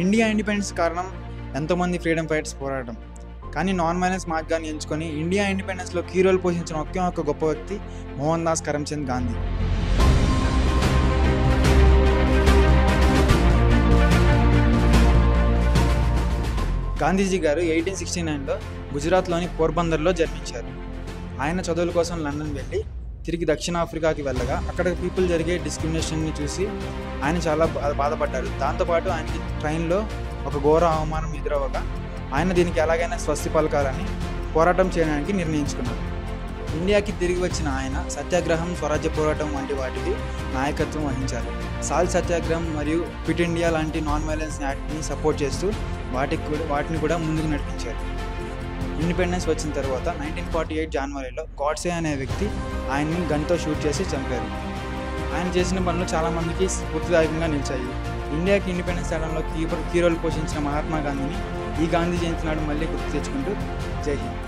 India independence కారణం ఎంతోమంది freedom fighters పోరాటం. కానీ నాన్ వైలెన్స్ మార్గాన్ని ఎంచుకొని ఇండియా ఇండిపెండెన్స్లో కీ రోల్ పోషించిన ఒకే ఒక్క గొప్ప వ్యక్తి మోహన్ దాస్ కరమ్చంద్ గాంధీ. గాంధీజీ గారు 1869లో గుజరాత్లోని పోర్బందర్లో జన్మించారు. ఆయన చదువుల కోసం లండన్ వెళ్ళి తిరిగి దక్షిణాఫ్రికాకి వెళ్ళగా అక్కడ పీపుల్ జరిగే డిస్క్రిమినేషన్ని చూసి ఆయన చాలా బాధపడ్డారు. దాంతోపాటు ఆయనకి ట్రైన్లో ఒక ఘోర అవమానం ఎదురవగా ఆయన దీనికి ఎలాగైనా స్వస్తి పలకాలని పోరాటం చేయడానికి నిర్ణయించుకున్నారు. ఇండియాకి తిరిగి వచ్చిన ఆయన సత్యాగ్రహం, స్వరాజ్య పోరాటం వంటి వాటికి నాయకత్వం వహించారు. సాల్ట్ సత్యాగ్రహం మరియు క్విట్ ఇండియా లాంటి నాన్ వైలెన్స్ యాక్ట్ని సపోర్ట్ చేస్తూ వాటిని కూడా ముందుకు నడిపించారు. ఇండిపెండెన్స్ వచ్చిన తర్వాత 1948 జనవరిలో గాడ్సే అనే వ్యక్తి ఆయన్ని గన్తో షూట్ చేసి చంపారు. ఆయన చేసిన పనులు చాలామందికి స్ఫూర్తిదాయకంగా నిలిచాయి. ఇండియాకి ఇండిపెండెన్స్ తేడంలో కీ రోల్ పోషించిన మహాత్మా గాంధీని ఈ గాంధీ జయంతి నాడు మళ్ళీ గుర్తు తెచ్చుకుంటూ జై హింద్.